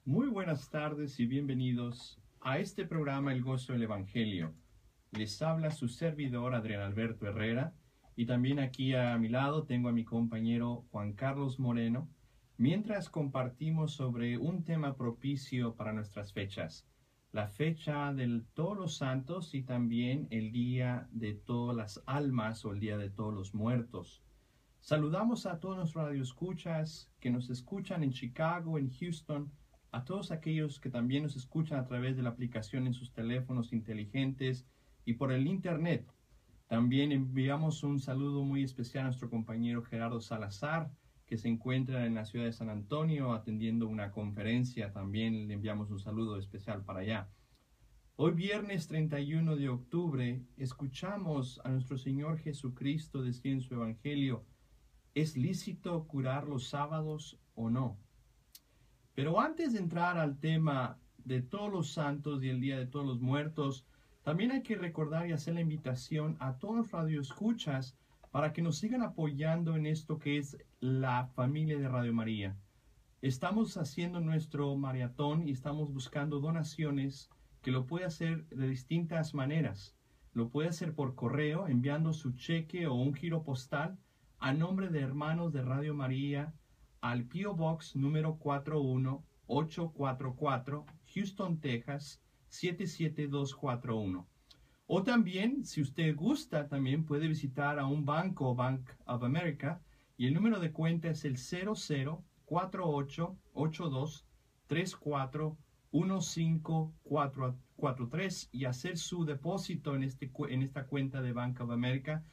Muy buenas tardes y bienvenidos a este programa El Gozo del Evangelio. Les habla su servidor Adrián Alberto Herrera y también aquí a mi lado tengo a mi compañero Juan Carlos Moreno, mientras compartimos sobre un tema propicio para nuestras fechas, la fecha de todos los santos y también el día de todas las almas o el día de todos los muertos. Saludamos a todos nuestros radioescuchas que nos escuchan en Chicago, en Houston, a todos aquellos que también nos escuchan a través de la aplicación en sus teléfonos inteligentes y por el Internet. También enviamos un saludo muy especial a nuestro compañero Gerardo Salazar, que se encuentra en la ciudad de San Antonio atendiendo una conferencia. También le enviamos un saludo especial para allá. Hoy viernes 31 de octubre escuchamos a nuestro Señor Jesucristo decir en su Evangelio: ¿es lícito curar los sábados o no? Pero antes de entrar al tema de todos los santos y el día de todos los muertos, también hay que recordar y hacer la invitación a todos los radioescuchas para que nos sigan apoyando en esto que es la familia de Radio María. Estamos haciendo nuestro maratón y estamos buscando donaciones que lo puede hacer de distintas maneras. Lo puede hacer por correo, enviando su cheque o un giro postal a nombre de Hermanos de Radio María al P.O. Box número 41844, Houston, Texas 77241. O también, si usted gusta, también puede visitar a un banco, Bank of America, y el número de cuenta es el 004882341543 y hacer su depósito en esta cuenta de Bank of America.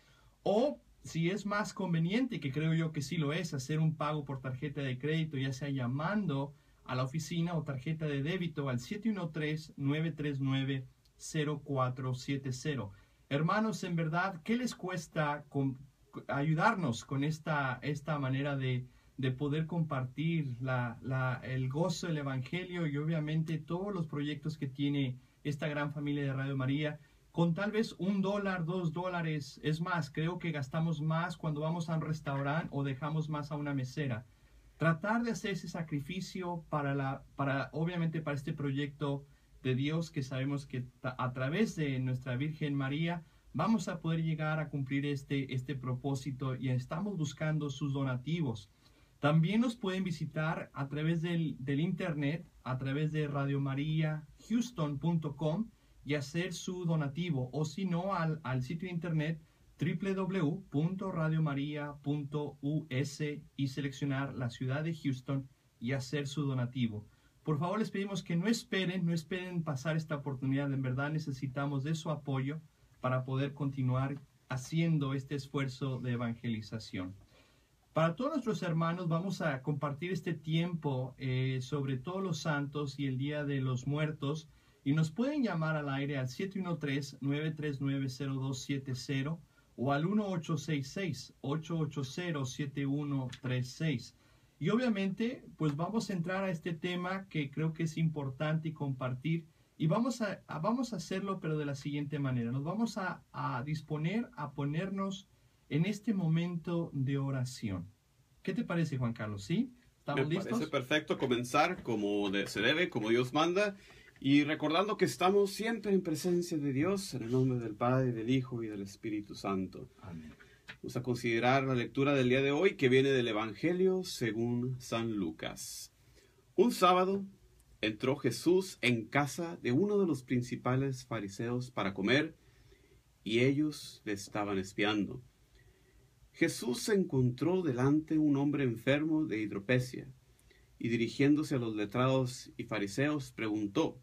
O si es más conveniente, que creo yo que sí lo es, hacer un pago por tarjeta de crédito, ya sea llamando a la oficina o tarjeta de débito al 713-939-0470. Hermanos, en verdad, ¿qué les cuesta ayudarnos con esta manera de poder compartir el gozo del Evangelio y obviamente todos los proyectos que tiene esta gran familia de Radio María? Con tal vez $1, $2, es más, creo que gastamos más cuando vamos a un restaurante o dejamos más a una mesera. Tratar de hacer ese sacrificio obviamente para este proyecto de Dios, que sabemos que a través de nuestra Virgen María vamos a poder llegar a cumplir este propósito, y estamos buscando sus donativos. También nos pueden visitar a través del internet, a través de radiomariahouston.com, y hacer su donativo, o si no, al sitio de internet www.radiomaria.us y seleccionar la ciudad de Houston y hacer su donativo. Por favor, les pedimos que no esperen pasar esta oportunidad. En verdad necesitamos de su apoyo para poder continuar haciendo este esfuerzo de evangelización. Para todos nuestros hermanos vamos a compartir este tiempo sobre todos los santos y el día de los muertos. Y nos pueden llamar al aire al 713-939-0270 o al 1866-880-7136. Y obviamente, pues vamos a entrar a este tema que creo que es importante y compartir. Y vamos a hacerlo, pero de la siguiente manera. Nos vamos a disponer a ponernos en este momento de oración. ¿Qué te parece, Juan Carlos? ¿Sí? ¿Estamos listos? Me parece perfecto comenzar como se debe, como Dios manda. Y recordando que estamos siempre en presencia de Dios, en el nombre del Padre, del Hijo y del Espíritu Santo. Amén. Vamos a considerar la lectura del día de hoy, que viene del Evangelio según San Lucas. Un sábado entró Jesús en casa de uno de los principales fariseos para comer, y ellos le estaban espiando. Jesús se encontró delante un hombre enfermo de hidropesia, y dirigiéndose a los letrados y fariseos, preguntó: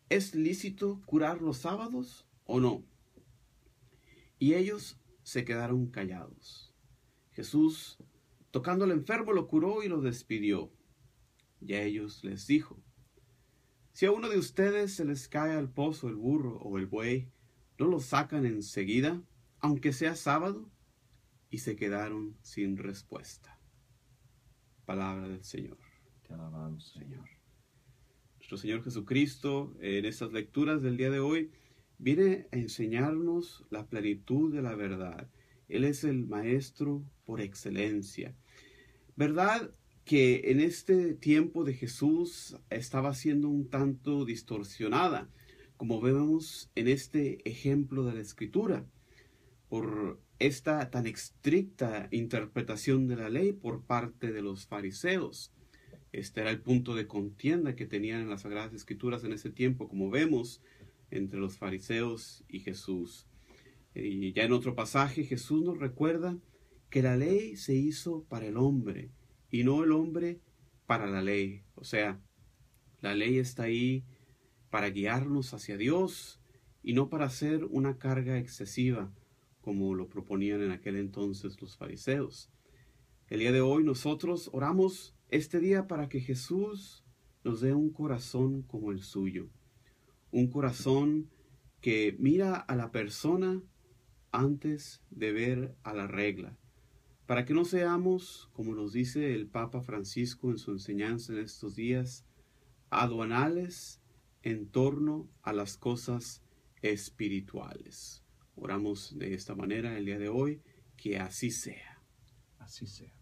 ¿es lícito curar los sábados o no? Y ellos se quedaron callados. Jesús, tocando al enfermo, lo curó y lo despidió. Y a ellos les dijo: si a uno de ustedes se les cae al pozo el burro o el buey, ¿no lo sacan enseguida, aunque sea sábado? Y se quedaron sin respuesta. Palabra del Señor. Te alabamos, Señor. Nuestro Señor Jesucristo, en estas lecturas del día de hoy, viene a enseñarnos la plenitud de la verdad. Él es el Maestro por excelencia. Verdad que en este tiempo de Jesús estaba siendo un tanto distorsionada, como vemos en este ejemplo de la Escritura, por esta tan estricta interpretación de la ley por parte de los fariseos. Este era el punto de contienda que tenían en las Sagradas Escrituras en ese tiempo, como vemos, entre los fariseos y Jesús. Y ya en otro pasaje Jesús nos recuerda que la ley se hizo para el hombre y no el hombre para la ley. O sea, la ley está ahí para guiarnos hacia Dios y no para ser una carga excesiva, como lo proponían en aquel entonces los fariseos. El día de hoy nosotros oramos este día para que Jesús nos dé un corazón como el suyo, un corazón que mira a la persona antes de ver a la regla, para que no seamos, como nos dice el Papa Francisco en su enseñanza en estos días, aduanales en torno a las cosas espirituales. Oramos de esta manera el día de hoy, que así sea. Así sea.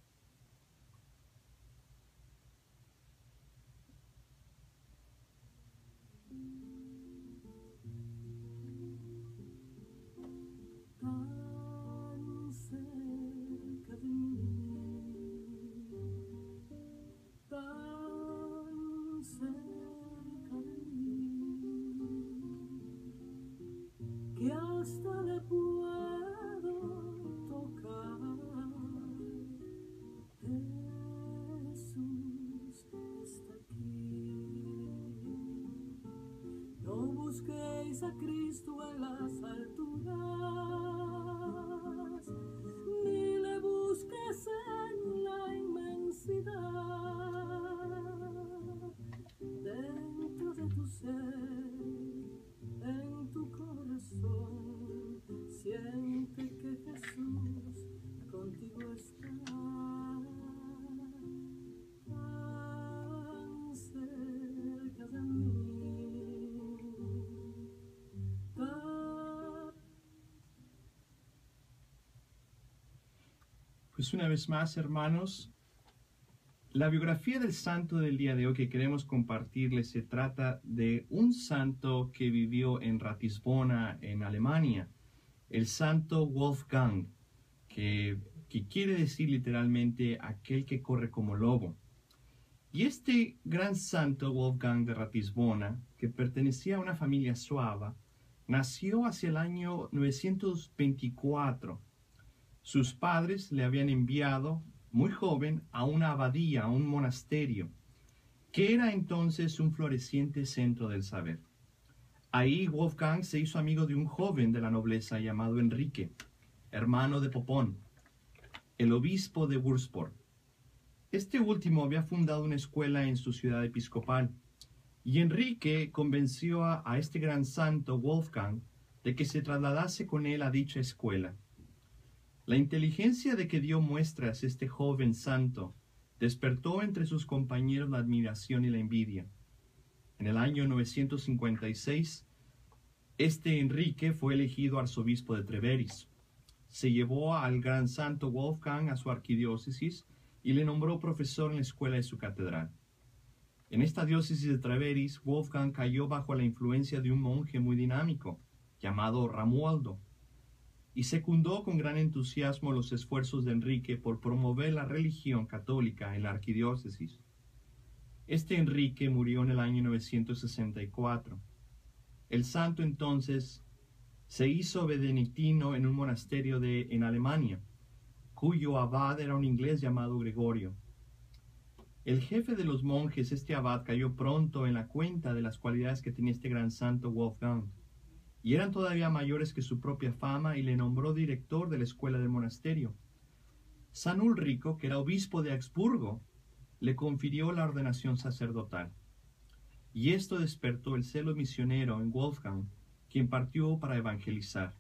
Tan cerca de mí, tan cerca de mí, que hasta le puedo tocar. Jesús está aquí. No busquéis a Cristo en las alturas, ni le busques en la inmensidad. Dentro de tu ser, en tu corazón, siente que Jesús contigo está. Tan cerca de mí, Pues una vez más, hermanos, la biografía del santo del día de hoy que queremos compartirles se trata de un santo que vivió en Ratisbona, en Alemania, el santo Wolfgang, que quiere decir literalmente aquel que corre como lobo. Y este gran santo Wolfgang de Ratisbona, que pertenecía a una familia suava, nació hacia el año 924. Sus padres le habían enviado, muy joven, a una abadía, a un monasterio, que era entonces un floreciente centro del saber. Ahí Wolfgang se hizo amigo de un joven de la nobleza llamado Enrique, hermano de Popón, el obispo de Würzburg. Este último había fundado una escuela en su ciudad episcopal, y Enrique convenció a este gran santo Wolfgang de que se trasladase con él a dicha escuela. La inteligencia de que dio muestras este joven santo despertó entre sus compañeros la admiración y la envidia. En el año 956, este Enrique fue elegido arzobispo de Treveris. Se llevó al gran santo Wolfgang a su arquidiócesis y le nombró profesor en la escuela de su catedral. En esta diócesis de Treveris, Wolfgang cayó bajo la influencia de un monje muy dinámico, llamado Romualdo, y secundó con gran entusiasmo los esfuerzos de Enrique por promover la religión católica en la arquidiócesis. Este Enrique murió en el año 964. El santo entonces se hizo benedictino en un monasterio en Alemania, cuyo abad era un inglés llamado Gregorio. El jefe de los monjes, este abad, cayó pronto en la cuenta de las cualidades que tenía este gran santo Wolfgang, y eran todavía mayores que su propia fama, y le nombró director de la escuela del monasterio. San Ulrico, que era obispo de Augsburgo, le confirió la ordenación sacerdotal. Y esto despertó el celo misionero en Wolfgang, quien partió para evangelizar.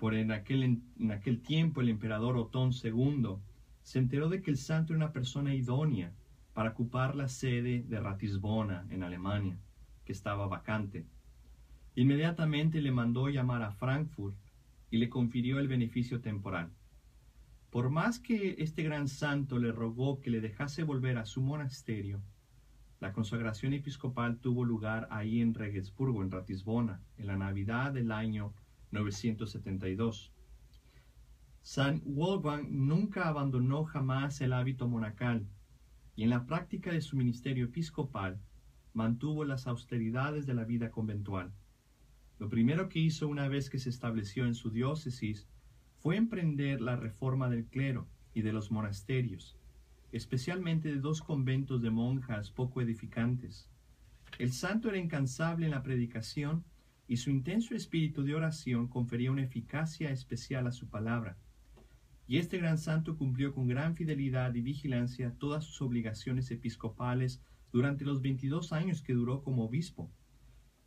En aquel tiempo el emperador Otón II se enteró de que el santo era una persona idónea para ocupar la sede de Ratisbona, en Alemania, que estaba vacante. Inmediatamente le mandó llamar a Frankfurt y le confirió el beneficio temporal. Por más que este gran santo le rogó que le dejase volver a su monasterio, la consagración episcopal tuvo lugar ahí en Regensburgo, en Ratisbona, en la Navidad del año 972. San Wolfgang nunca abandonó jamás el hábito monacal y en la práctica de su ministerio episcopal mantuvo las austeridades de la vida conventual. Lo primero que hizo una vez que se estableció en su diócesis fue emprender la reforma del clero y de los monasterios, especialmente de 2 conventos de monjas poco edificantes. El santo era incansable en la predicación y su intenso espíritu de oración confería una eficacia especial a su palabra. Y este gran santo cumplió con gran fidelidad y vigilancia todas sus obligaciones episcopales durante los 22 años que duró como obispo.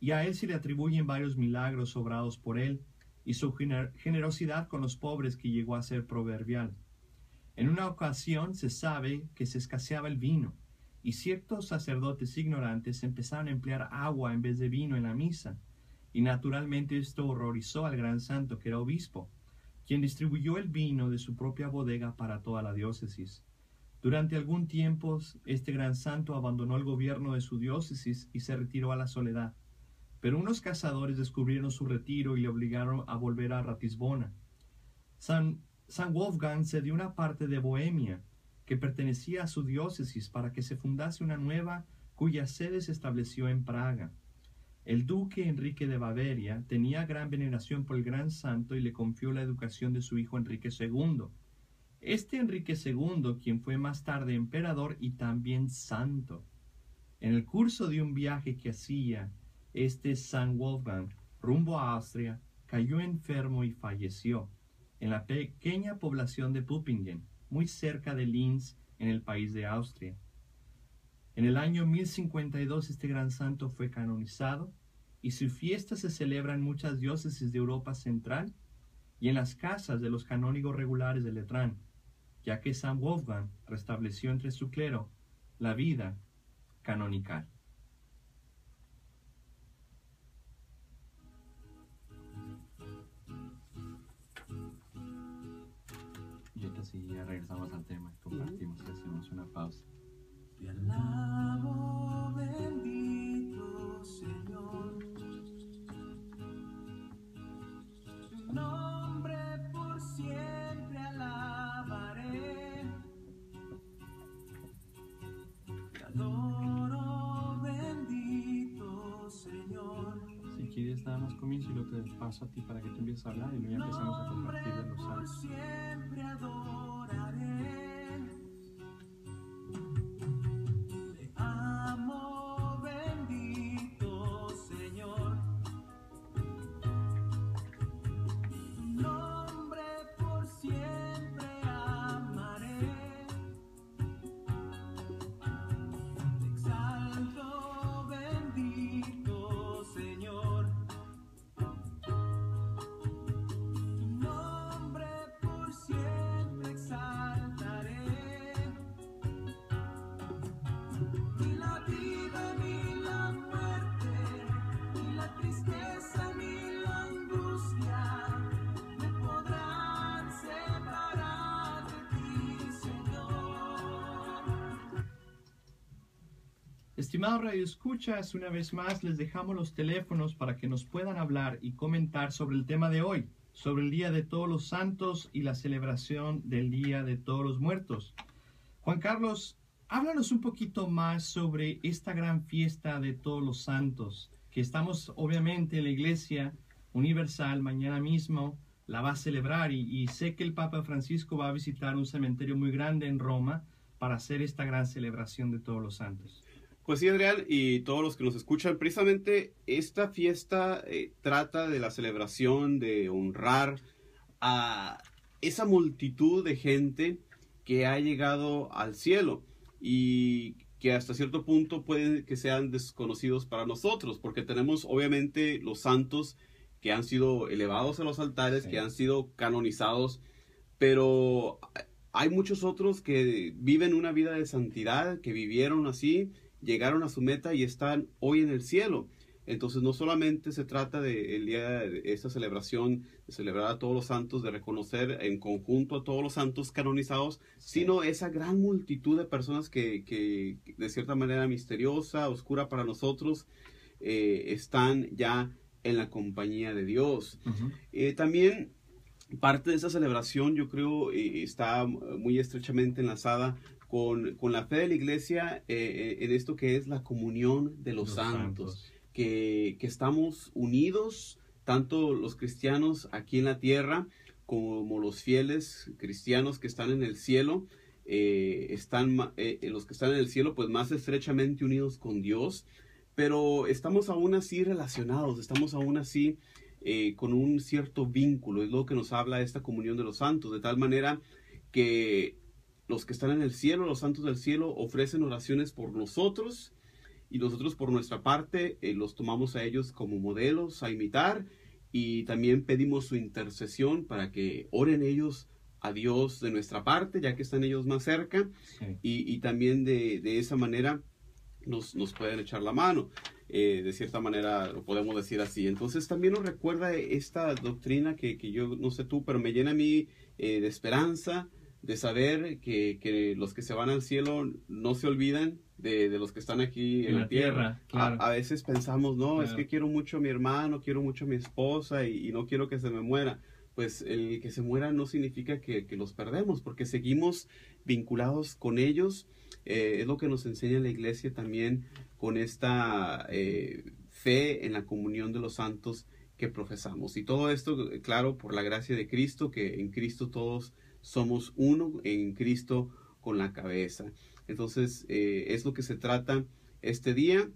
Y a él se le atribuyen varios milagros obrados por él y su generosidad con los pobres que llegó a ser proverbial. En una ocasión se sabe que se escaseaba el vino y ciertos sacerdotes ignorantes empezaron a emplear agua en vez de vino en la misa, y naturalmente esto horrorizó al gran santo que era obispo, quien distribuyó el vino de su propia bodega para toda la diócesis. Durante algún tiempo, este gran santo abandonó el gobierno de su diócesis y se retiró a la soledad. Pero unos cazadores descubrieron su retiro y le obligaron a volver a Ratisbona. San Wolfgang cedió una parte de Bohemia, que pertenecía a su diócesis, para que se fundase una nueva, cuya sede se estableció en Praga. El duque Enrique de Baviera tenía gran veneración por el gran santo y le confió la educación de su hijo Enrique II. Este Enrique II, quien fue más tarde emperador y también santo. En el curso de un viaje que hacía San Wolfgang rumbo a Austria, cayó enfermo y falleció en la pequeña población de Puppingen, muy cerca de Linz, en el país de Austria. En el año 1052 este gran santo fue canonizado y su fiesta se celebra en muchas diócesis de Europa Central y en las casas de los canónigos regulares de Letrán, ya que San Wolfgang restableció entre su clero la vida canonical. Y ahorita sí ya regresamos al tema, compartimos y hacemos una pausa. Te alabo, bendito Señor, tu nombre por siempre alabaré. Te adoro, bendito Señor. Si quieres damos comienzo y luego te paso a ti para que tú empieces a hablar y luego ya empezamos a compartir de los Por salmos. siempre adoraré. Te amo, bendito Señor. Tu nombre por siempre amaré. Te exalto, bendito Señor. Tu nombre por siempre exaltaré. Ni la vida, ni la muerte, ni la tristeza, ni la angustia me podrán separar de ti, Señor. Estimados radioescuchas, una vez más les dejamos los teléfonos para que nos puedan hablar y comentar sobre el tema de hoy, sobre el Día de Todos los Santos y la celebración del Día de Todos los Muertos. Juan Carlos, háblanos un poquito más sobre esta gran fiesta de Todos los Santos, que estamos obviamente en la Iglesia Universal mañana mismo, la va a celebrar y sé que el Papa Francisco va a visitar un cementerio muy grande en Roma para hacer esta gran celebración de Todos los Santos. Pues sí, Adrián, y todos los que nos escuchan, precisamente esta fiesta trata de la celebración, de honrar a esa multitud de gente que ha llegado al cielo y que hasta cierto punto pueden que sean desconocidos para nosotros, porque tenemos obviamente los santos que han sido elevados a los altares, Sí. que han sido canonizados, pero hay muchos otros que viven una vida de santidad, que vivieron así, llegaron a su meta y están hoy en el cielo. Entonces no solamente se trata de el día de esta celebración, de celebrar a todos los santos, de reconocer en conjunto a todos los santos canonizados, sino esa gran multitud de personas que de cierta manera misteriosa, oscura para nosotros, están ya en la compañía de Dios. También parte de esa celebración, yo creo, está muy estrechamente enlazada con la fe de la Iglesia en esto que es la comunión de los santos. Que estamos unidos, tanto los cristianos aquí en la tierra como los fieles cristianos que están en el cielo, los que están en el cielo pues más estrechamente unidos con Dios, pero estamos aún así relacionados, estamos aún así con un cierto vínculo, es lo que nos habla esta comunión de los santos, de tal manera que los que están en el cielo, los santos del cielo, ofrecen oraciones por nosotros, y nosotros por nuestra parte los tomamos a ellos como modelos a imitar, y también pedimos su intercesión para que oren ellos a Dios de nuestra parte, ya que están ellos más cerca, y también de esa manera nos pueden echar la mano. De cierta manera lo podemos decir así. Entonces también nos recuerda esta doctrina que yo no sé tú, pero me llena a mí de esperanza, de saber que los que se van al cielo no se olvidan de los que están aquí en la tierra. Claro. A veces pensamos, no, claro, es que quiero mucho a mi hermano, quiero mucho a mi esposa y no quiero que se me muera. Pues el que se muera no significa que los perdemos, porque seguimos vinculados con ellos. Es lo que nos enseña la Iglesia también con esta fe en la comunión de los santos que profesamos. Y todo esto, claro, por la gracia de Cristo, que en Cristo todos somos uno, en Cristo con la cabeza. Entonces, es lo que se trata este día.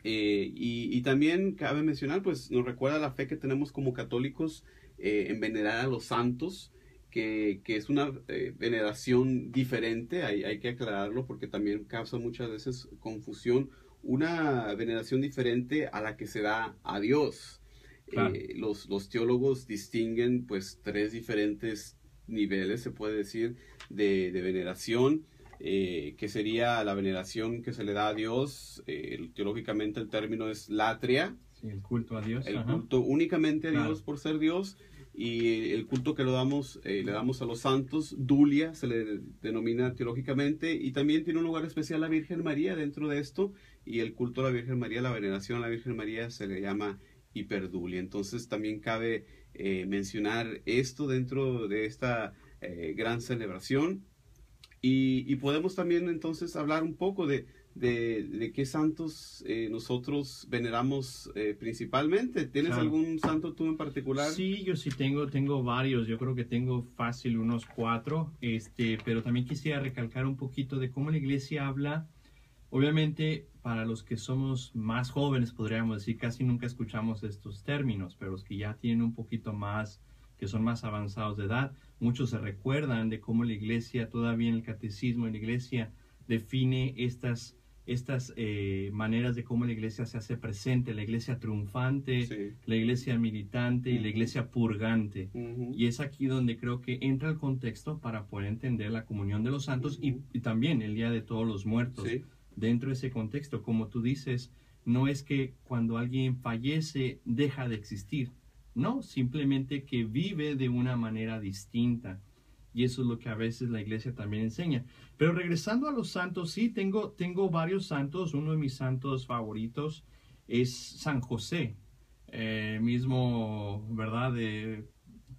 Y también cabe mencionar, pues nos recuerda la fe que tenemos como católicos en venerar a los santos, que es una veneración diferente, hay que aclararlo porque también causa muchas veces confusión, una veneración diferente a la que se da a Dios. Claro. Los teólogos distinguen pues 3 diferentes niveles, se puede decir, de veneración, que sería la veneración que se le da a Dios. Teológicamente el término es latria. Sí, el culto a Dios. El culto únicamente a Dios por ser Dios. Y el culto que le damos a los santos, dulia, se le denomina teológicamente, y también tiene un lugar especial la Virgen María dentro de esto, y el culto a la Virgen María, la veneración a la Virgen María se le llama hiperdulia. Entonces también cabe mencionar esto dentro de esta gran celebración, y podemos también entonces hablar un poco de qué santos nosotros veneramos principalmente. ¿Tienes algún santo tú en particular? Sí, yo sí tengo varios. Yo creo que tengo fácil unos 4, pero también quisiera recalcar un poquito de cómo la Iglesia habla. Obviamente, para los que somos más jóvenes, podríamos decir, casi nunca escuchamos estos términos, pero los que ya tienen un poquito más, que son más avanzados de edad, muchos se recuerdan de cómo la Iglesia, todavía en el catecismo de la Iglesia, define estas maneras de cómo la Iglesia se hace presente, la Iglesia triunfante, sí, la Iglesia militante y la Iglesia purgante. Y es aquí donde creo que entra el contexto para poder entender la comunión de los santos y también el Día de Todos los Muertos. Sí. Dentro de ese contexto, como tú dices, no es que cuando alguien fallece deja de existir, no, simplemente que vive de una manera distinta. Y eso es lo que a veces la Iglesia también enseña. Pero regresando a los santos, sí, tengo varios santos. Uno de mis santos favoritos es San José, mismo, ¿verdad?, de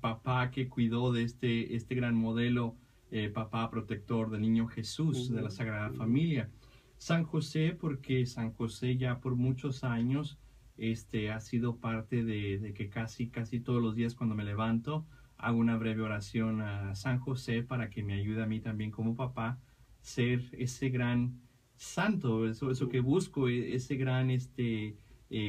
papá que cuidó de este gran modelo, papá protector del niño Jesús, de la Sagrada Familia. San José, porque San José ya por muchos años ha sido parte de que casi todos los días cuando me levanto, hago una breve oración a San José para que me ayude a mí también como papá ser ese gran santo, eso que busco, ese gran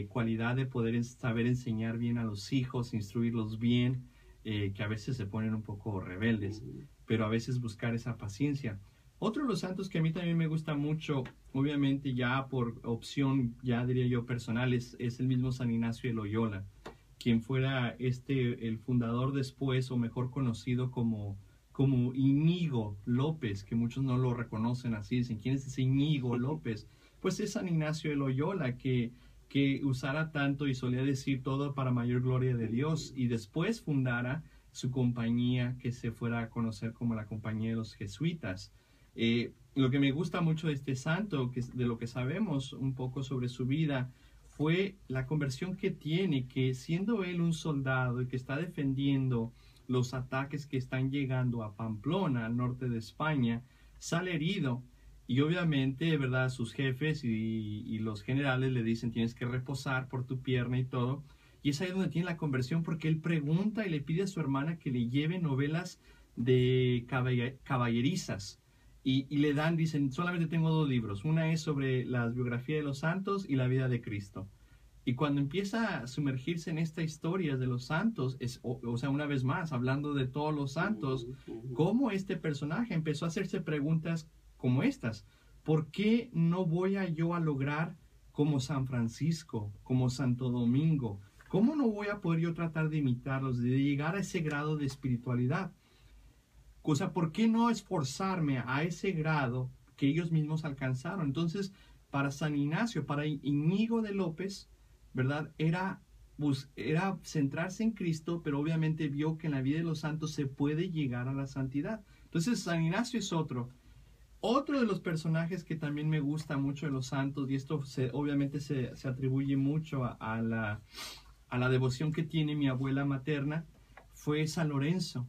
cualidad de poder saber enseñar bien a los hijos, instruirlos bien, que a veces se ponen un poco rebeldes, pero a veces buscar esa paciencia. Otro de los santos que a mí también me gusta mucho, obviamente ya por opción, ya diría yo personal, es el mismo San Ignacio de Loyola, quien fuera el fundador después, o mejor conocido como Íñigo López, que muchos no lo reconocen así, dicen, ¿quién es ese Íñigo López? Pues es San Ignacio de Loyola, que que usara tanto y solía decir todo para mayor gloria de Dios, y después fundara su compañía que se fuera a conocer como la Compañía de los Jesuitas. Lo que me gusta mucho de este santo, que de lo que sabemos un poco sobre su vida, fue la conversión que tiene, que siendo él un soldado y que está defendiendo los ataques que están llegando a Pamplona, al norte de España, sale herido. Y obviamente, ¿verdad?, sus jefes y los generales le dicen, tienes que reposar por tu pierna y todo. Y es ahí donde tiene la conversión, porque él pregunta y le pide a su hermana que le lleve novelas de caballerizas. Y le dan, dicen, solamente tengo 2 libros. Una es sobre la biografía de los santos y la vida de Cristo. Y cuando empieza a sumergirse en esta historia de los santos, o sea, una vez más, hablando de todos los santos, cómo este personaje empezó a hacerse preguntas como estas. ¿Por qué no voy yo a lograr como San Francisco, como Santo Domingo? ¿Cómo no voy a poder yo tratar de imitarlos, de llegar a ese grado de espiritualidad? O sea, ¿por qué no esforzarme a ese grado que ellos mismos alcanzaron? Entonces, para San Ignacio, para Íñigo de López, ¿verdad?, era centrarse en Cristo, pero obviamente vio que en la vida de los santos se puede llegar a la santidad. Entonces, San Ignacio es otro de los personajes que también me gusta mucho de los santos, y esto obviamente se atribuye mucho a la devoción que tiene mi abuela materna, fue San Lorenzo,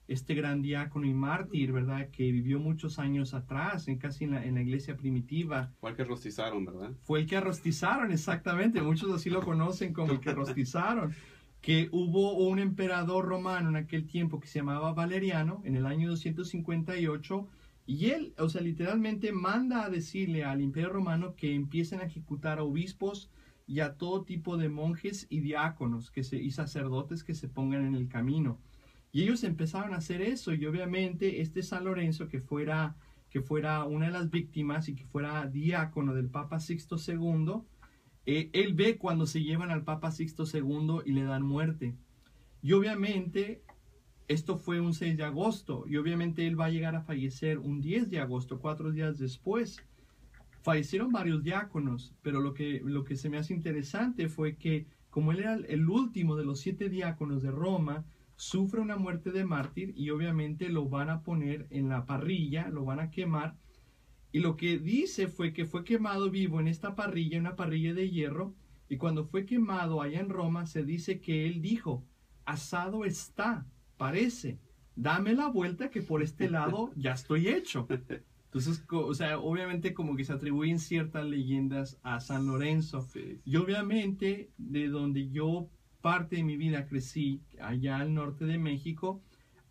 este gran diácono y mártir, ¿verdad?, que vivió muchos años atrás, casi en la iglesia primitiva. Fue el que rostizaron, ¿verdad? Fue el que rostizaron, exactamente. Muchos así lo conocen como el que rostizaron. Que hubo un emperador romano en aquel tiempo que se llamaba Valeriano, en el año 258, y él, o sea, literalmente manda a decirle al imperio romano que empiecen a ejecutar a obispos y a todo tipo de monjes y diáconos y sacerdotes que se pongan en el camino. Y ellos empezaron a hacer eso, y obviamente este San Lorenzo, que fuera una de las víctimas y que fuera diácono del Papa Sixto II, él ve cuando se llevan al Papa Sixto II y le dan muerte. Y obviamente esto fue un 6 de agosto, y obviamente él va a llegar a fallecer un 10 de agosto, 4 días después. Fallecieron varios diáconos, pero lo que se me hace interesante fue que, como él era el último de los 7 diáconos de Roma, sufre una muerte de mártir, y obviamente lo van a poner en la parrilla, lo van a quemar, y lo que dice fue que fue quemado vivo en esta parrilla, una parrilla de hierro, y cuando fue quemado allá en Roma se dice que él dijo, asado está, parece, dame la vuelta que por este lado ya estoy hecho. Entonces, o sea, obviamente como que se atribuyen ciertas leyendas a San Lorenzo. Sí. Y obviamente de donde yo parte de mi vida crecí, allá al norte de México,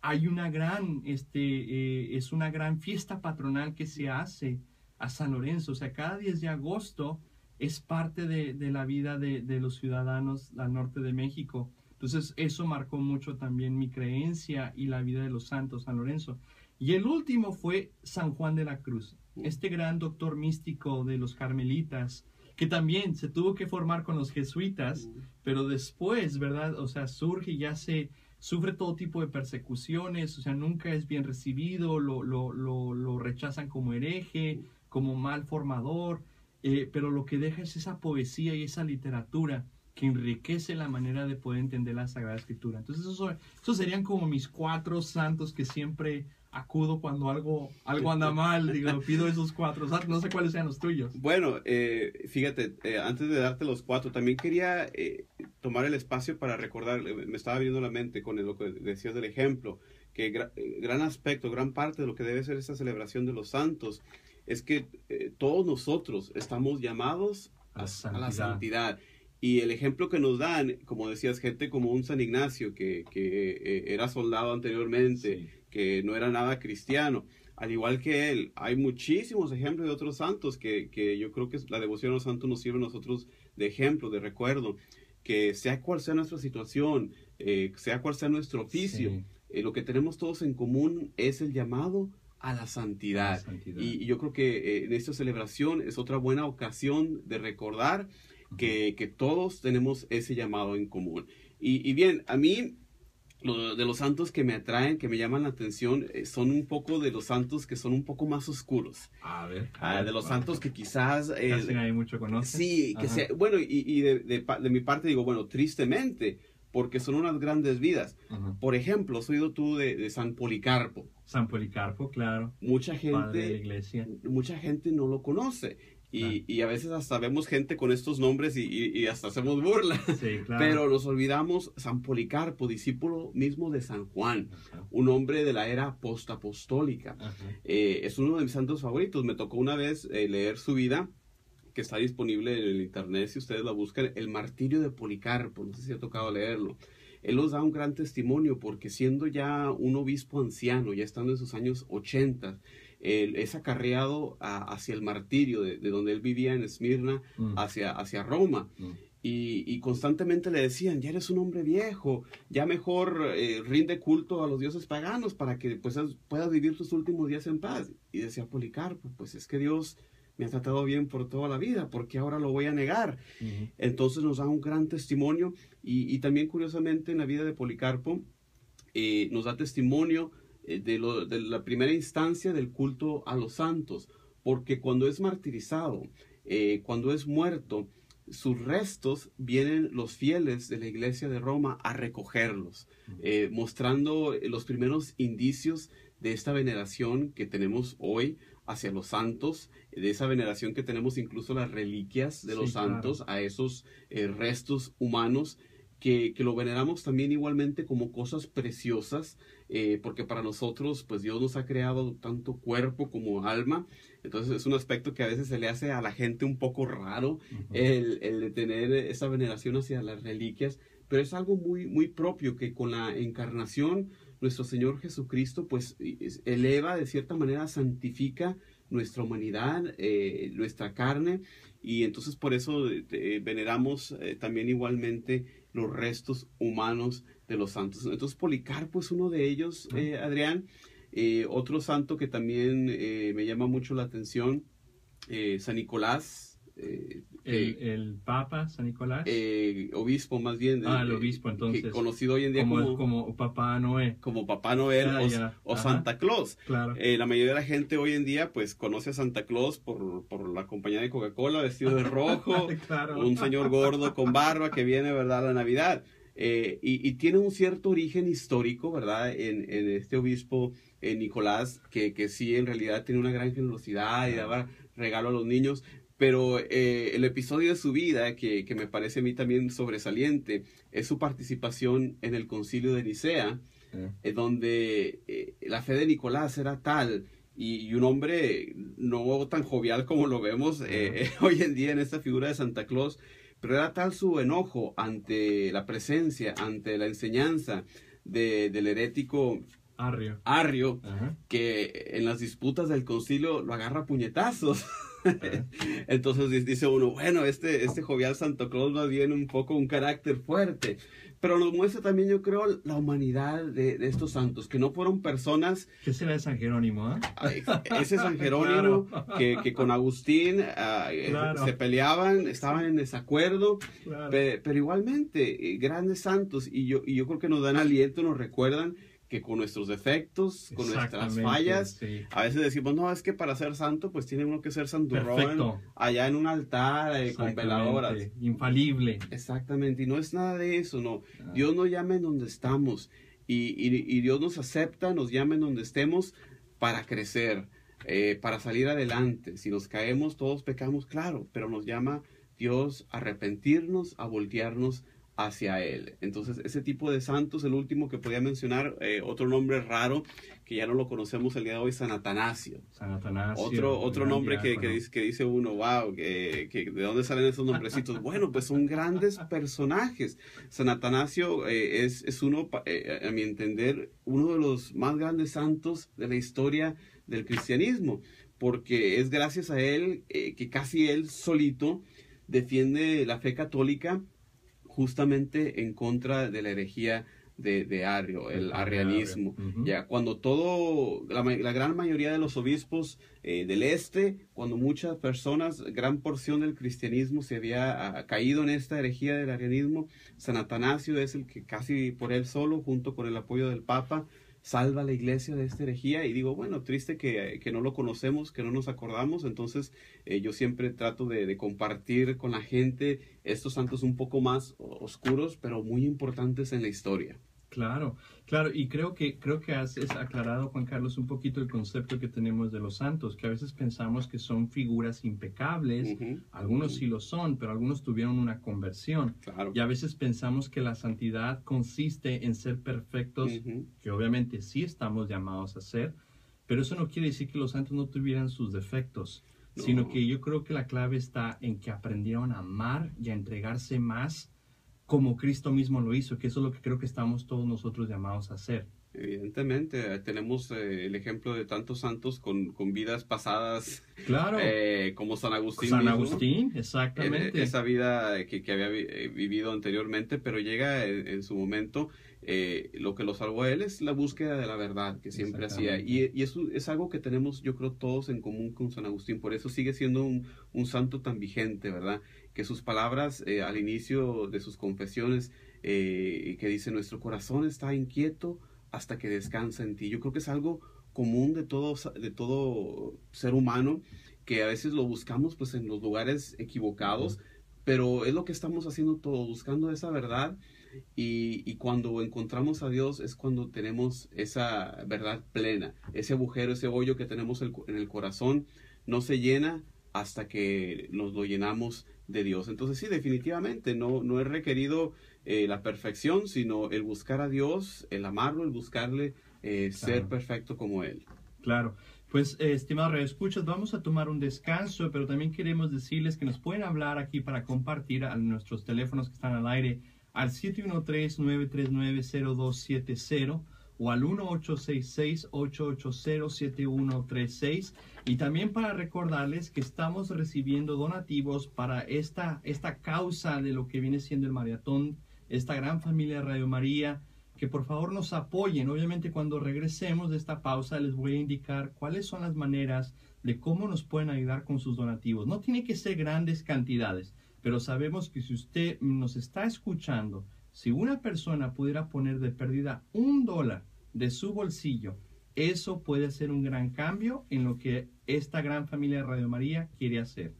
hay una gran, es una gran fiesta patronal que se hace a San Lorenzo. O sea, cada 10 de agosto es parte de la vida de los ciudadanos al norte de México. Entonces, eso marcó mucho también mi creencia y la vida de los santos, San Lorenzo. Y el último fue San Juan de la Cruz, este gran doctor místico de los carmelitas, que también se tuvo que formar con los jesuitas, pero después, ¿verdad? O sea, surge y ya sufre todo tipo de persecuciones, o sea, nunca es bien recibido, lo rechazan como hereje, como mal formador, pero lo que deja es esa poesía y esa literatura que enriquece la manera de poder entender la Sagrada Escritura. Entonces, esos serían como mis 4 santos que siempre acudo cuando algo anda mal, digo, pido esos 4, no sé cuáles sean los tuyos. Bueno, fíjate, antes de darte los 4, también quería tomar el espacio para recordar, me estaba viniendo a la mente con lo que decías del ejemplo, que gran aspecto, gran parte de lo que debe ser esta celebración de los santos, es que todos nosotros estamos llamados a la santidad. Y el ejemplo que nos dan, como decías, gente como un San Ignacio, que era soldado anteriormente, sí, que no era nada cristiano, al igual que él, hay muchísimos ejemplos de otros santos que yo creo que la devoción a los santos nos sirve a nosotros de ejemplo, de recuerdo, que sea cual sea nuestra situación, sea cual sea nuestro oficio, sí, lo que tenemos todos en común es el llamado a la santidad. Y yo creo que en esta celebración es otra buena ocasión de recordar que todos tenemos ese llamado en común. Y bien, a mí de los santos que me atraen, que me llaman la atención, son un poco de los santos que son un poco más oscuros. A ver. De los santos que quizás... casi nadie mucho conoce. Sí, que sea, bueno, y de mi parte digo, bueno, tristemente, porque son unas grandes vidas. Ajá. Por ejemplo, has oído tú de San Policarpo. San Policarpo, claro. Mucha Padre de la gente, iglesia. mucha gente no lo conoce. Y a veces hasta vemos gente con estos nombres y hasta hacemos burla. Sí, claro. Pero nos olvidamos San Policarpo, discípulo mismo de San Juan, Ajá. un hombre de la era postapostólica. Ajá. Es uno de mis santos favoritos. Me tocó una vez leer su vida, que está disponible en el internet si ustedes la buscan, El martirio de Policarpo. No sé si ha tocado leerlo. Él nos da un gran testimonio porque siendo ya un obispo anciano, ya estando en sus años 80, él es acarreado hacia el martirio de donde él vivía en Esmirna, hacia Roma. Y constantemente le decían, ya eres un hombre viejo, ya mejor rinde culto a los dioses paganos para que pues, puedas vivir tus últimos días en paz. Y decía Policarpo, pues es que Dios me ha tratado bien por toda la vida, ¿porque ahora lo voy a negar? Entonces nos da un gran testimonio y también curiosamente en la vida de Policarpo nos da testimonio de la primera instancia del culto a los santos, porque cuando es martirizado, cuando es muerto, sus restos vienen los fieles de la iglesia de Roma a recogerlos, mostrando los primeros indicios de esta veneración que tenemos hoy hacia los santos, de esa veneración que tenemos incluso las reliquias de los santos, claro, a esos restos humanos, que lo veneramos también igualmente como cosas preciosas, porque para nosotros pues Dios nos ha creado tanto cuerpo como alma. Entonces es un aspecto que a veces se le hace a la gente un poco raro, el de tener esa veneración hacia las reliquias, pero es algo muy, muy propio que con la encarnación nuestro Señor Jesucristo pues eleva, de cierta manera santifica nuestra humanidad, nuestra carne, y entonces por eso veneramos también igualmente los restos humanos de los santos. Entonces Policarpo es uno de ellos, Adrián. Otro santo que también me llama mucho la atención, San Nicolás. El Papa San Nicolás. Obispo más bien. El obispo, entonces. Conocido hoy en día como Papá Noé. Como Papá Noel o Santa Claus. Claro. La mayoría de la gente hoy en día pues conoce a Santa Claus por la compañía de Coca-Cola, vestido de rojo, claro, un señor gordo con barba que viene, ¿verdad?, a la Navidad. Y tiene un cierto origen histórico, ¿verdad?, en este obispo Nicolás, que sí en realidad tiene una gran generosidad y daba regalo a los niños. Pero el episodio de su vida, que me parece a mí también sobresaliente, es su participación en el concilio de Nicea, donde la fe de Nicolás era tal, y un hombre no tan jovial como lo vemos hoy en día en esta figura de Santa Claus, pero era tal su enojo ante la presencia, ante la enseñanza del herético Arrio, que en las disputas del concilio lo agarra a puñetazos. Entonces dice uno, bueno, este jovial Santa Claus más bien un poco un carácter fuerte, pero nos muestra también, yo creo, la humanidad de estos santos, que no fueron personas... ¿Qué será de San Jerónimo? Ese San Jerónimo, claro, que con Agustín claro, se peleaban, estaban en desacuerdo, claro, pero igualmente grandes santos, y yo creo que nos dan aliento, nos recuerdan que con nuestros defectos, con nuestras fallas, sí, a veces decimos, no, es que para ser santo, pues tiene uno que ser santurrón, allá en un altar, con veladoras. Infalible. Exactamente, y no es nada de eso, no. Dios nos llama en donde estamos, y Dios nos acepta, nos llama en donde estemos para crecer, para salir adelante. Si nos caemos, todos pecamos, claro, pero nos llama Dios a arrepentirnos, a voltearnos hacia Él. Entonces, ese tipo de santos, el último que podía mencionar, otro nombre raro, que ya no lo conocemos el día de hoy, San Atanasio. San Atanasio. Otro nombre que dice uno, wow, que ¿de dónde salen esos nombrecitos? Bueno, pues son grandes personajes. San Atanasio es uno, a mi entender, uno de los más grandes santos de la historia del cristianismo, porque es gracias a él que casi él solito defiende la fe católica, justamente en contra de la herejía de Arrio, el arrianismo. Ujú. Ya cuando la gran mayoría de los obispos del este, cuando muchas personas, gran porción del cristianismo se había caído en esta herejía del arrianismo, San Atanasio es el que casi por él solo, junto con el apoyo del Papa, salva a la iglesia de esta herejía. Y digo, bueno, triste que no lo conocemos, que no nos acordamos. Entonces yo siempre trato de compartir con la gente estos santos un poco más oscuros, pero muy importantes en la historia. Claro, claro, y creo que has aclarado, Juan Carlos, un poquito el concepto que tenemos de los santos, que a veces pensamos que son figuras impecables, Ujú. algunos sí lo son, pero algunos tuvieron una conversión, Claro. y a veces pensamos que la santidad consiste en ser perfectos, Ujú. que obviamente sí estamos llamados a ser, pero eso no quiere decir que los santos no tuvieran sus defectos, No. sino que yo creo que la clave está en que aprendieron a amar y a entregarse más como Cristo mismo lo hizo, que eso es lo que creo que estamos todos nosotros llamados a hacer. Evidentemente, tenemos el ejemplo de tantos santos con vidas pasadas, Claro, como San Agustín San mismo. Agustín, exactamente. Esa vida que había vivido anteriormente, pero llega en su momento. Lo que lo salvó a él es la búsqueda de la verdad que siempre hacía. Y eso es algo que tenemos, yo creo, todos en común con San Agustín. Por eso sigue siendo un santo tan vigente, ¿verdad? Que sus palabras al inicio de sus confesiones, que dice, nuestro corazón está inquieto hasta que descansa en ti. Yo creo que es algo común de todo ser humano, que a veces lo buscamos pues en los lugares equivocados, pero es lo que estamos haciendo todos, buscando esa verdad. Y cuando encontramos a Dios es cuando tenemos esa verdad plena. Ese agujero, ese hoyo que tenemos en el corazón no se llena hasta que nos lo llenamos de Dios. Entonces sí, definitivamente no es requerido la perfección, sino el buscar a Dios, el amarlo, el buscarle ser perfecto como Él. Claro. Pues, estimados radioescuchas, vamos a tomar un descanso, pero también queremos decirles que nos pueden hablar aquí para compartir a nuestros teléfonos que están al aire al 713-939-0270 o al 1866-880-7136, y también para recordarles que estamos recibiendo donativos para esta causa de lo que viene siendo el maratón, esta gran familia de Radio María, que por favor nos apoyen. Obviamente cuando regresemos de esta pausa les voy a indicar cuáles son las maneras de cómo nos pueden ayudar con sus donativos. No tiene que ser grandes cantidades, pero sabemos que si usted nos está escuchando, si una persona pudiera poner de pérdida $1 de su bolsillo, eso puede hacer un gran cambio en lo que esta gran familia de Radio María quiere hacer.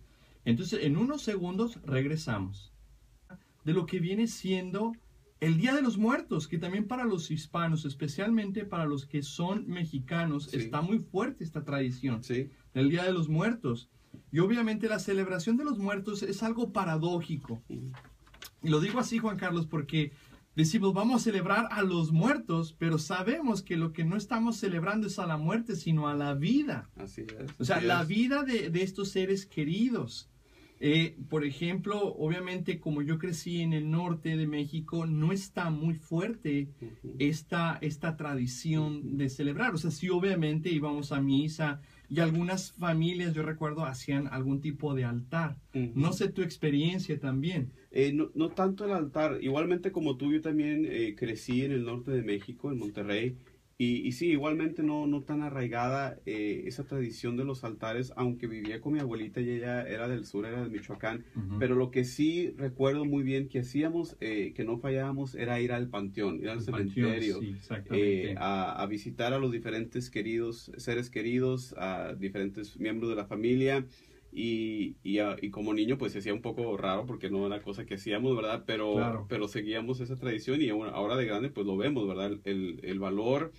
Entonces, en unos segundos regresamos de lo que viene siendo el Día de los Muertos, que también para los hispanos, especialmente para los que son mexicanos, Sí. está muy fuerte esta tradición Sí. del Día de los Muertos. Y obviamente la celebración de los muertos es algo paradójico. Y lo digo así, Juan Carlos, porque decimos, vamos a celebrar a los muertos, pero sabemos que lo que no estamos celebrando es a la muerte, sino a la vida. Así es. O sea, así la es. vida de estos seres queridos. Por ejemplo, obviamente, como yo crecí en el norte de México, no está muy fuerte Ujú. esta tradición de celebrar. O sea, sí, obviamente íbamos a misa y algunas familias, yo recuerdo, hacían algún tipo de altar. Ujú. No sé tu experiencia también. No tanto el altar, igualmente como tú, yo también crecí en el norte de México, en Monterrey, y sí, igualmente no tan arraigada esa tradición de los altares, aunque vivía con mi abuelita y ella era del sur, era de Michoacán, Ujú. pero lo que sí recuerdo muy bien que hacíamos, que no fallábamos, era ir al panteón, ir al El cementerio. panteón, sí, exactamente. A visitar a los diferentes seres queridos, a diferentes miembros de la familia. Y como niño pues se hacía un poco raro porque no era cosa que hacíamos, ¿verdad? Claro. Pero seguíamos esa tradición y ahora de grande pues lo vemos, ¿verdad? El valor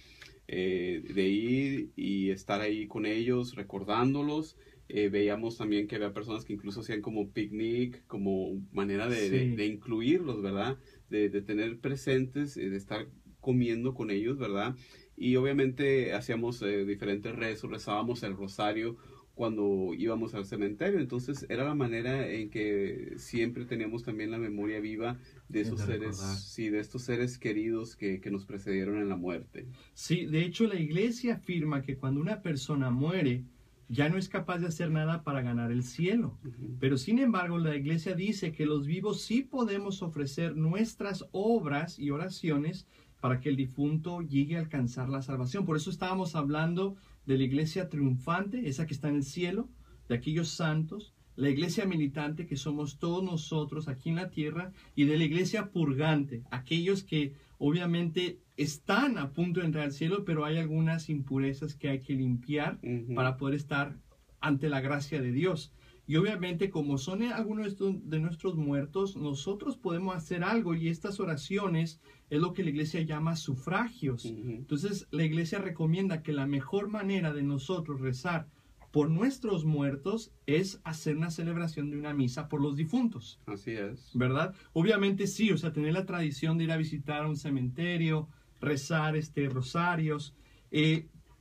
de ir y estar ahí con ellos, recordándolos. Veíamos también que había personas que incluso hacían como picnic, como manera Sí. de incluirlos, ¿verdad? De tener presentes, de estar comiendo con ellos, ¿verdad? Y obviamente hacíamos diferentes rezos, rezábamos el rosario cuando íbamos al cementerio. Entonces era la manera en que siempre teníamos también la memoria viva de esos De seres, recordar. sí, de estos seres queridos que nos precedieron en la muerte. Sí, de hecho la iglesia afirma que cuando una persona muere, ya no es capaz de hacer nada para ganar el cielo. Ujú. Pero sin embargo, la iglesia dice que los vivos sí podemos ofrecer nuestras obras y oraciones para que el difunto llegue a alcanzar la salvación. Por eso estábamos hablando de la iglesia triunfante, esa que está en el cielo, de aquellos santos, la iglesia militante, que somos todos nosotros aquí en la tierra, y de la iglesia purgante, aquellos que obviamente están a punto de entrar al cielo, pero hay algunas impurezas que hay que limpiar para poder estar ante la gracia de Dios. Y obviamente, como son algunos de nuestros muertos, nosotros podemos hacer algo, y estas oraciones es lo que la iglesia llama sufragios. Entonces, la iglesia recomienda que la mejor manera de nosotros rezar por nuestros muertos es hacer una celebración de una misa por los difuntos. Así es. ¿Verdad? Obviamente sí, o sea, tener la tradición de ir a visitar un cementerio, rezar rosarios,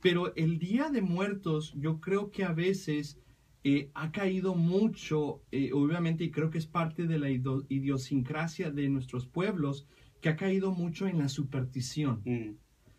pero el Día de Muertos yo creo que a veces ha caído mucho, obviamente, y creo que es parte de la idiosincrasia de nuestros pueblos, que ha caído mucho en la superstición.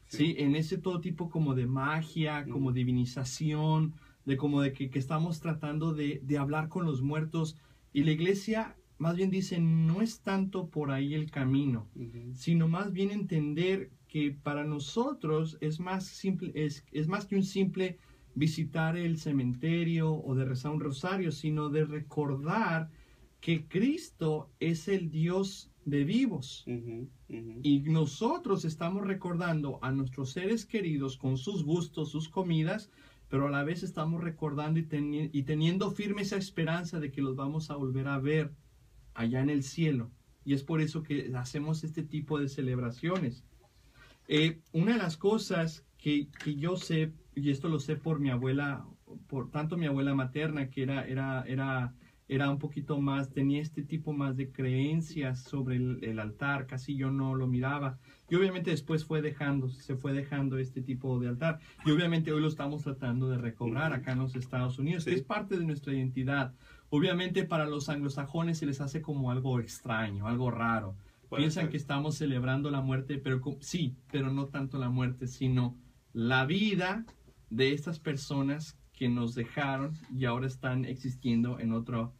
¿Sí? En ese todo tipo como de magia, como divinización, de que estamos tratando de hablar con los muertos, y la iglesia más bien dice, no es tanto por ahí el camino, sino más bien entender que para nosotros es más simple, es más que un simple visitar el cementerio o de rezar un rosario, sino de recordar que Cristo es el Dios de vivos. Y nosotros estamos recordando a nuestros seres queridos con sus gustos, sus comidas, pero a la vez estamos recordando y teniendo firme esa esperanza de que los vamos a volver a ver allá en el cielo. Y es por eso que hacemos este tipo de celebraciones. Una de las cosas que yo sé, y esto lo sé por mi abuela, por tanto mi abuela materna, que era un poquito más, tenía este tipo más de creencias sobre el altar, casi yo no lo miraba. Y obviamente después se fue dejando este tipo de altar. Y obviamente hoy lo estamos tratando de recobrar acá en los Estados Unidos, que es parte de nuestra identidad. Obviamente para los anglosajones se les hace como algo extraño, algo raro. Piensan que estamos celebrando la muerte, pero sí, pero no tanto la muerte, sino la vida de estas personas que nos dejaron y ahora están existiendo en otro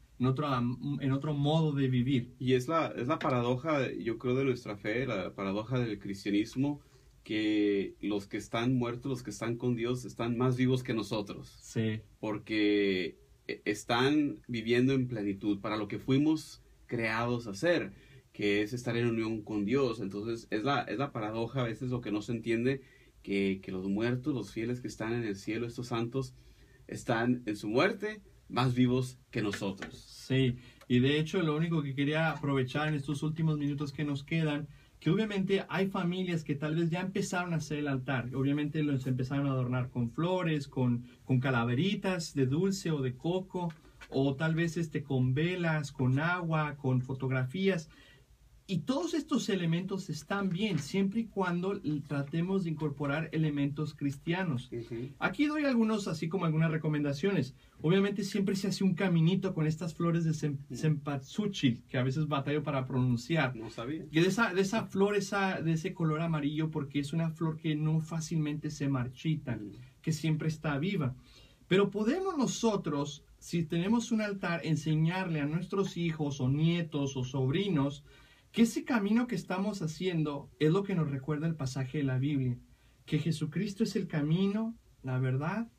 modo de vivir. Y es la paradoja, yo creo, de nuestra fe, la paradoja del cristianismo, que los que están muertos, los que están con Dios, están más vivos que nosotros. Sí. Porque están viviendo en plenitud para lo que fuimos creados a hacer, que es estar en unión con Dios. Entonces es la paradoja, a veces lo que no se entiende, que los muertos, los fieles que están en el cielo, estos santos, están en su muerte más vivos que nosotros. Sí, y de hecho lo único que quería aprovechar en estos últimos minutos que nos quedan, que obviamente hay familias que tal vez ya empezaron a hacer el altar, obviamente los empezaron a adornar con flores, con calaveritas de dulce o de coco, o tal vez con velas, con agua, con fotografías. Y todos estos elementos están bien, siempre y cuando tratemos de incorporar elementos cristianos. Aquí doy así como algunas recomendaciones. Obviamente siempre se hace un caminito con estas flores de cempasúchil, que a veces batallo para pronunciar. No sabía. Que de esa flor, de ese color amarillo, porque es una flor que no fácilmente se marchita, que siempre está viva. Pero podemos nosotros, si tenemos un altar, enseñarle a nuestros hijos o nietos o sobrinos que ese camino que estamos haciendo es lo que nos recuerda el pasaje de la Biblia, que Jesucristo es el camino, la verdad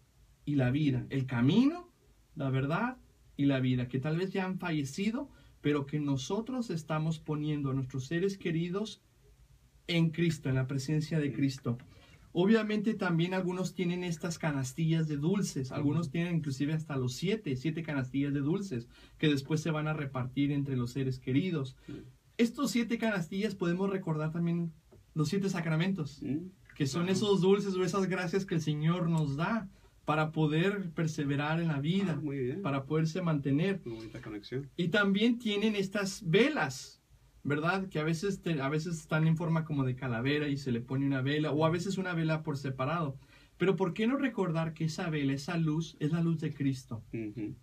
y la vida. El camino, la verdad y la vida, que tal vez ya han fallecido, pero que nosotros estamos poniendo a nuestros seres queridos en Cristo, en la presencia de Cristo. Obviamente también algunos tienen estas canastillas de dulces, algunos tienen inclusive hasta los 7 canastillas de dulces, que después se van a repartir entre los seres queridos. Estos 7 canastillas podemos recordar también los 7 sacramentos, que son esos dulces o esas gracias que el Señor nos da para poder perseverar en la vida, para poderse mantener. Muy bonita conexión. Y también tienen estas velas, ¿verdad? Que a veces están en forma como de calavera y se le pone una vela, o a veces una vela por separado. Pero ¿por qué no recordar que esa vela, esa luz, es la luz de Cristo?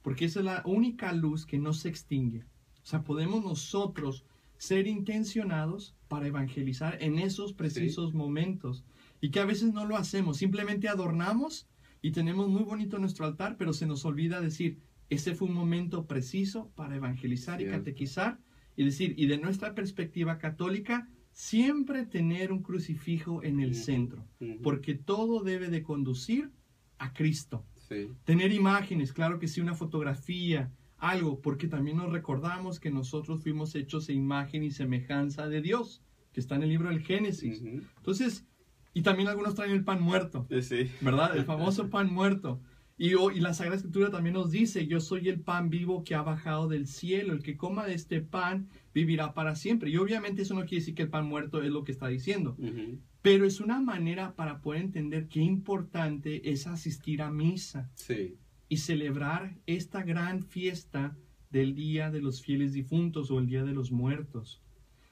Porque esa es la única luz que no se extingue. O sea, podemos nosotros ser intencionados para evangelizar en esos precisos momentos, y que a veces no lo hacemos, simplemente adornamos y tenemos muy bonito nuestro altar, pero se nos olvida decir, ese fue un momento preciso para evangelizar y catequizar, y decir, y de nuestra perspectiva católica, siempre tener un crucifijo en el Ujú. centro, Ujú. porque todo debe de conducir a Cristo. Sí. Tener imágenes, claro que sí, una fotografía, algo, porque también nos recordamos que nosotros fuimos hechos a imagen y semejanza de Dios, que está en el libro del Génesis. Ujú. Entonces, y también algunos traen el pan muerto, Sí. ¿verdad? El famoso pan muerto. Y la Sagrada Escritura también nos dice, yo soy el pan vivo que ha bajado del cielo, el que coma de este pan vivirá para siempre. Y obviamente eso no quiere decir que el pan muerto es lo que está diciendo, Ujú. pero es una manera para poder entender qué importante es asistir a misa Sí. y celebrar esta gran fiesta del Día de los Fieles Difuntos o el Día de los Muertos.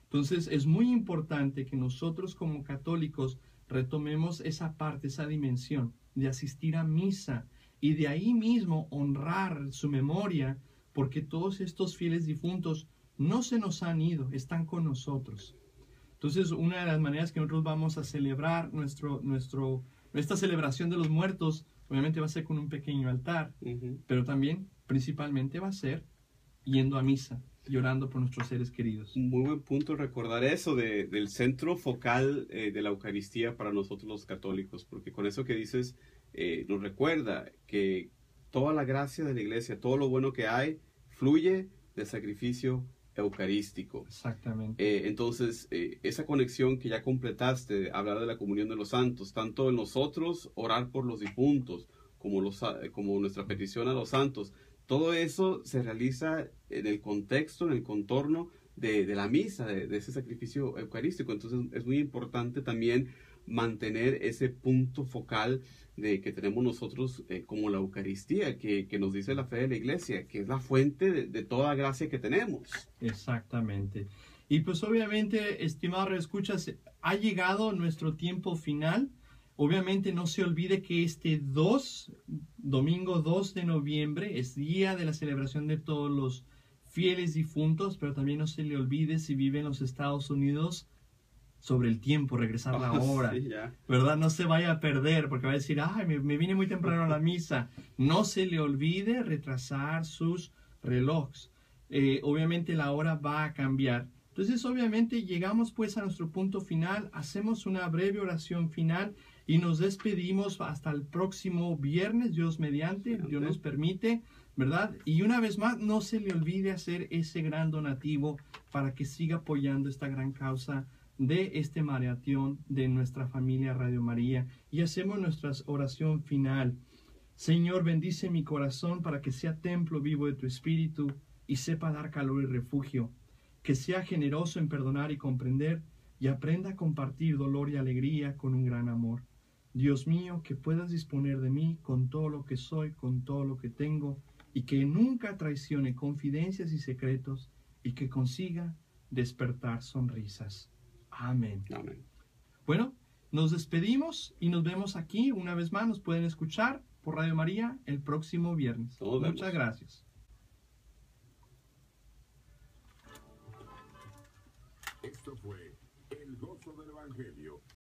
Entonces es muy importante que nosotros como católicos retomemos esa parte, esa dimensión de asistir a misa y de ahí mismo honrar su memoria, porque todos estos fieles difuntos no se nos han ido, están con nosotros. Entonces, una de las maneras que nosotros vamos a celebrar nuestra celebración de los muertos, obviamente va a ser con un pequeño altar, Ujú. pero también, principalmente, va a ser yendo a misa y orando por nuestros seres queridos. Muy buen punto recordar eso del centro focal de la Eucaristía para nosotros los católicos, porque con eso que dices nos recuerda que toda la gracia de la iglesia, todo lo bueno que hay, fluye del sacrificio eucarístico. Exactamente. Entonces, esa conexión que ya completaste, hablar de la comunión de los santos, tanto en nosotros, orar por los difuntos, como nuestra petición a los santos, todo eso se realiza en el contexto, en el contorno de la misa, de ese sacrificio eucarístico. Entonces, es muy importante también mantener ese punto focal de que tenemos nosotros como la Eucaristía, que nos dice la fe de la Iglesia, que es la fuente de toda gracia que tenemos. Exactamente. Y pues obviamente, estimado escuchas, ha llegado nuestro tiempo final. Obviamente no se olvide que domingo 2 de noviembre, es día de la celebración de todos los fieles difuntos, pero también no se le olvide si vive en los Estados Unidos sobre el tiempo, regresar la hora, Sí, ya. ¿verdad? No se vaya a perder porque va a decir, ay, me vine muy temprano a la misa. No se le olvide retrasar sus relojes. Obviamente la hora va a cambiar. Entonces, obviamente, llegamos pues a nuestro punto final, hacemos una breve oración final y nos despedimos hasta el próximo viernes, Dios mediante, Dios nos permite, ¿verdad? Y una vez más, no se le olvide hacer ese gran donativo para que siga apoyando esta gran causa de este maratón de nuestra familia Radio María. Y hacemos nuestra oración final. Señor, bendice mi corazón para que sea templo vivo de tu Espíritu y sepa dar calor y refugio, que sea generoso en perdonar y comprender y aprenda a compartir dolor y alegría con un gran amor. Dios mío, que puedas disponer de mí con todo lo que soy, con todo lo que tengo, y que nunca traicione confidencias y secretos, y que consiga despertar sonrisas. Amén. Amén. Bueno, nos despedimos y nos vemos aquí. Una vez más, nos pueden escuchar por Radio María el próximo viernes. Nos vemos. Muchas gracias. Esto fue El Gozo del Evangelio.